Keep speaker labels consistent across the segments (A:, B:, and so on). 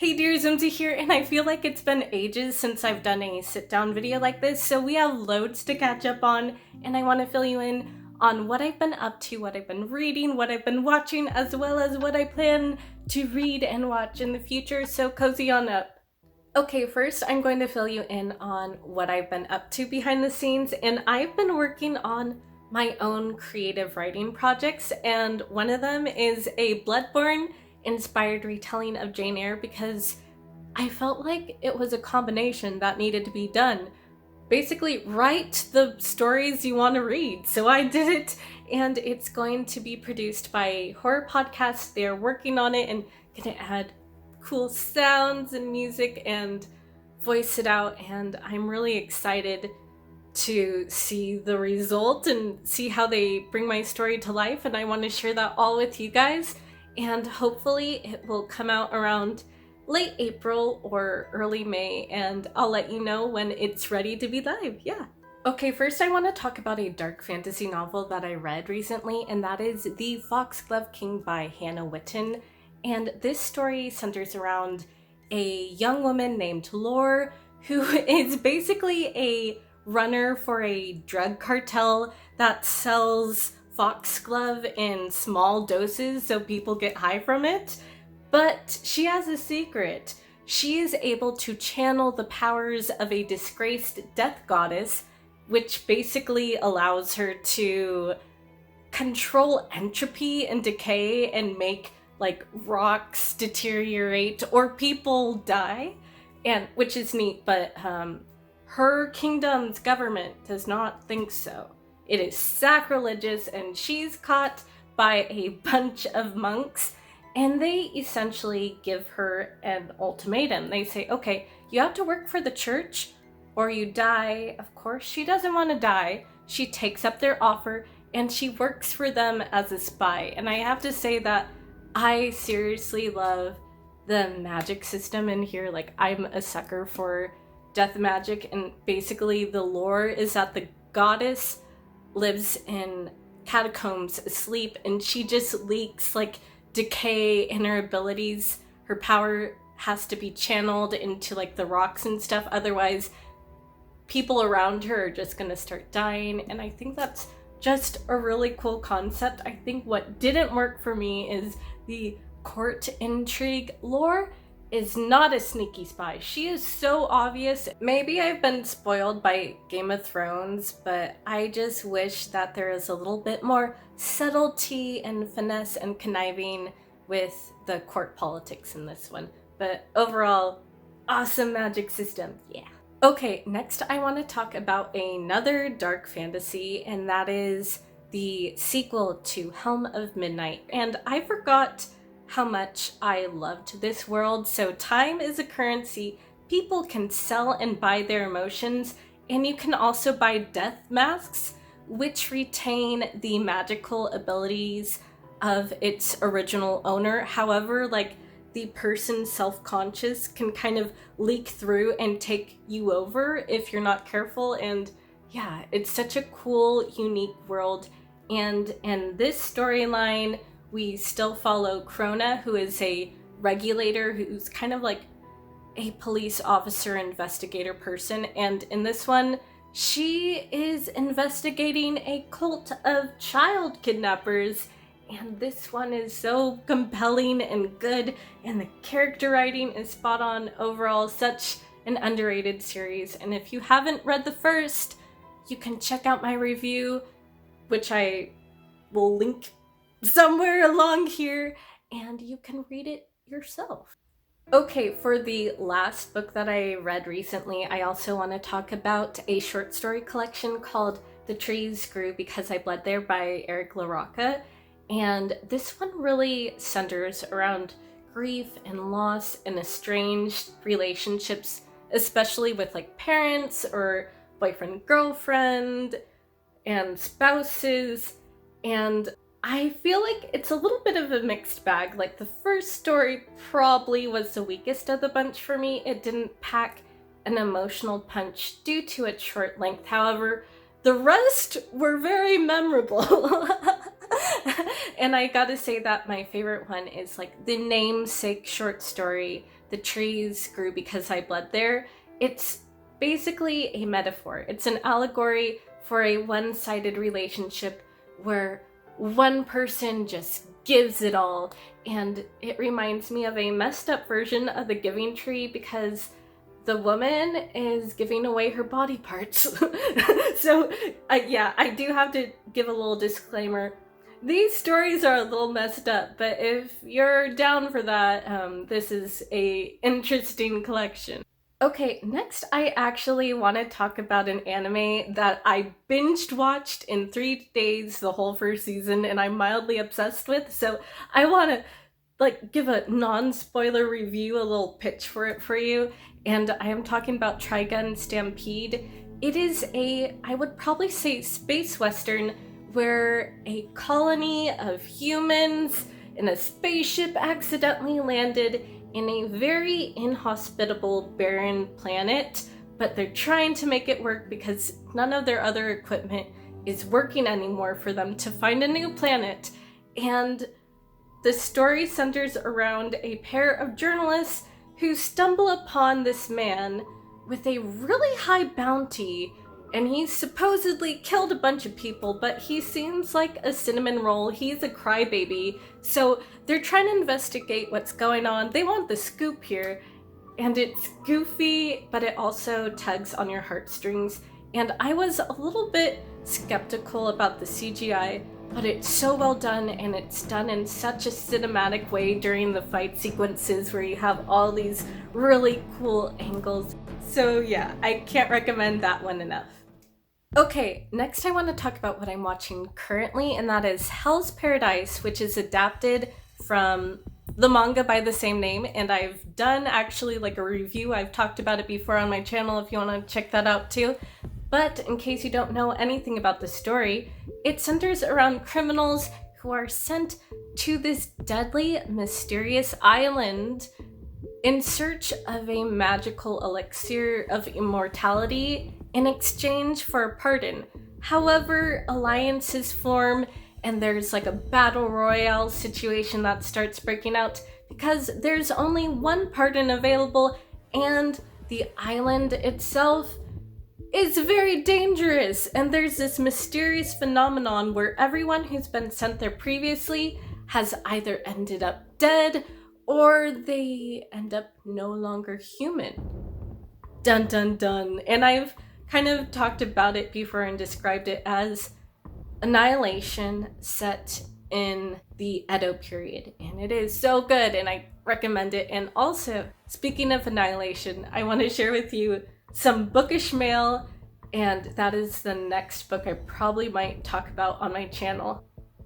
A: Hey dear, Zumzi here, and I feel like it's been ages since I've done a sit-down video like this, so we have loads to catch up on, and I want to fill you in on what I've been up to, what I've been reading, what I've been watching, as well as what I plan to read and watch in the future, so cozy on up. Okay, first I'm going to fill you in on what I've been up to behind the scenes, and I've been working on my own creative writing projects, and one of them is a Bloodborne-inspired retelling of Jane Eyre because I felt like it was a combination that needed to be done. Basically, write the stories you want to read. So I did it, and it's going to be produced by a horror podcast. They're working on it and gonna add cool sounds and music and voice it out, and I'm really excited to see the result and see how they bring my story to life, and I want to share that all with you guys, and hopefully it will come out around late April or early May, and I'll let you know when it's ready to be live. Yeah. Okay, first I want to talk about a dark fantasy novel that I read recently, and that is The Foxglove King by Hannah Whitten, and this story centers around a young woman named Lore who is basically a runner for a drug cartel that sells Foxglove in small doses so people get high from it. But she has a secret. She is able to channel the powers of a disgraced death goddess, which basically allows her to control entropy and decay and make like rocks deteriorate or people die, and which is neat, but her kingdom's government does not think so. It is sacrilegious, and she's caught by a bunch of monks, and they essentially give her an ultimatum. They say, okay, you have to work for the church or you die. Of course, she doesn't want to die. She takes up their offer and she works for them as a spy. And I have to say that I seriously love the magic system in here. Like, I'm a sucker for death magic, and basically the lore is that the goddess lives in catacombs asleep, and she just leaks like decay in her abilities. Her power has to be channeled into like the rocks and stuff, otherwise people around her are just gonna start dying, and I think that's just a really cool concept. I think what didn't work for me is the court intrigue. Lore is not a sneaky spy. She is so obvious. Maybe I've been spoiled by Game of Thrones, but I just wish that there is a little bit more subtlety and finesse and conniving with the court politics in this one. But overall, awesome magic system, yeah. Okay, next I want to talk about another dark fantasy, and that is the sequel to Helm of Midnight. And I forgot how much I loved this world. So time is a currency. People can sell and buy their emotions, and you can also buy death masks, which retain the magical abilities of its original owner. However, like, the person self-conscious can kind of leak through and take you over if you're not careful. And yeah, it's such a cool, unique world. And in this storyline, we still follow Krona, who is a regulator who's kind of like a police officer investigator person. And in this one, she is investigating a cult of child kidnappers. And this one is so compelling and good, and the character writing is spot on. Overall, such an underrated series. And if you haven't read the first, you can check out my review, which I will link somewhere along here, and you can read it yourself. Okay, for the last book that I read recently, I also want to talk about a short story collection called The Trees Grew Because I Bled There by LaRocca. And this one really centers around grief and loss and estranged relationships, especially with like parents or boyfriend, girlfriend, and spouses. And I feel like it's a little bit of a mixed bag. Like, the first story probably was the weakest of the bunch for me. It didn't pack an emotional punch due to its short length. However, the rest were very memorable. And I gotta say that my favorite one is like the namesake short story the trees grew because I bled there. It's basically a metaphor. It's an allegory for a one-sided relationship where one person just gives it all. And it reminds me of a messed up version of the giving tree because the woman is giving away her body parts. So yeah, I do have to give a little disclaimer. These stories are a little messed up, but if you're down for that, this is a interesting collection. Okay, next I actually want to talk about an anime that I binged watched in 3 days the whole first season and I'm mildly obsessed with, so I want to give a non-spoiler review, a little pitch for it for you, and I am talking about Trigun Stampede. It is I would probably say space western where a colony of humans in a spaceship accidentally landed in a very inhospitable, barren planet, but they're trying to make it work because none of their other equipment is working anymore for them to find a new planet. And the story centers around a pair of journalists who stumble upon this man with a really high bounty, and he supposedly killed a bunch of people, but he seems like a cinnamon roll. He's a crybaby. So they're trying to investigate what's going on. They want the scoop here, and it's goofy, but it also tugs on your heartstrings. And I was a little bit skeptical about the CGI, but it's so well done, and it's done in such a cinematic way during the fight sequences where you have all these really cool angles. So yeah, I can't recommend that one enough. Okay, next I want to talk about what I'm watching currently, and that is Hell's Paradise, which is adapted from the manga by the same name, and I've done actually a review. I've talked about it before on my channel if you want to check that out too. But in case you don't know anything about the story, it centers around criminals who are sent to this deadly, mysterious island in search of a magical elixir of immortality in exchange for a pardon. However, alliances form and there's a battle royale situation that starts breaking out because there's only one pardon available, and the island itself is very dangerous, and there's this mysterious phenomenon where everyone who's been sent there previously has either ended up dead or they end up no longer human. Dun dun dun. And I've kind of talked about it before and described it as Annihilation set in the Edo period, and it is so good and I recommend it. And also, speaking of Annihilation, I want to share with you some bookish mail, and that is the next book I probably might talk about on my channel.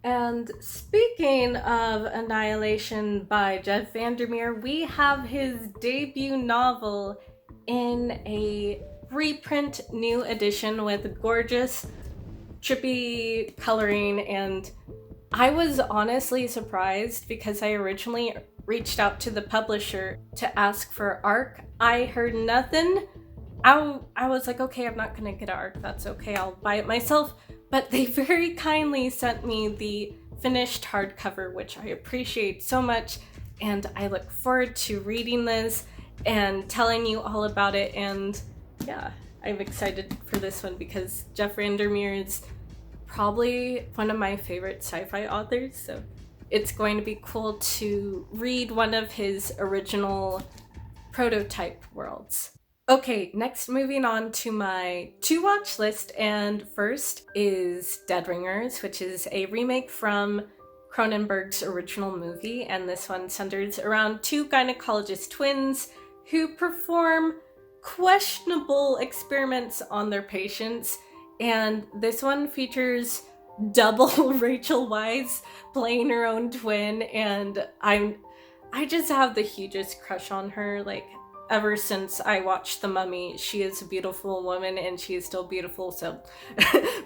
A: And speaking of Annihilation by Jeff Vandermeer, we have his debut novel in a reprint new edition with gorgeous trippy coloring, and I was honestly surprised because I originally reached out to the publisher to ask for ARC. I heard nothing. I was like, okay, I'm not gonna get an ARC, that's okay, I'll buy it myself. But they very kindly sent me the finished hardcover, which I appreciate so much, and I look forward to reading this and telling you all about it. And yeah, I'm excited for this one because Jeff Vandermeer is probably one of my favorite sci-fi authors, so it's going to be cool to read one of his original prototype worlds. Okay, next moving on to my to-watch list, and first is Dead Ringers, which is a remake from Cronenberg's original movie, and this one centers around two gynecologist twins who perform questionable experiments on their patients, and this one features double Rachel Weisz playing her own twin, and I just have the hugest crush on her. Ever since I watched The Mummy, she is a beautiful woman and she is still beautiful, so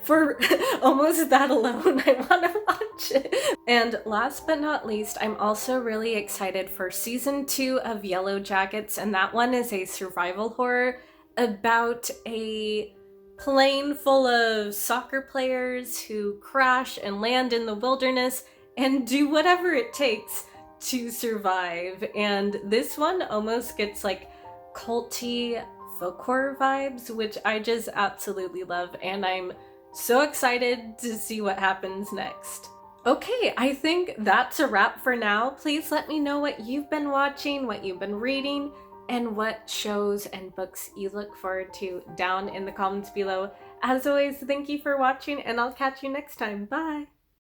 A: for almost that alone, I want to watch it. And last but not least, I'm also really excited for season 2 of Yellowjackets, and that one is a survival horror about a plane full of soccer players who crash and land in the wilderness and do whatever it takes to survive. And this one almost gets like culty folk horror vibes, which I just absolutely love, and I'm so excited to see what happens next. Okay, I think that's a wrap for now. Please let me know what you've been watching, what you've been reading, and what shows and books you look forward to down in the comments below. As always, thank you for watching, and I'll catch you next time. Bye!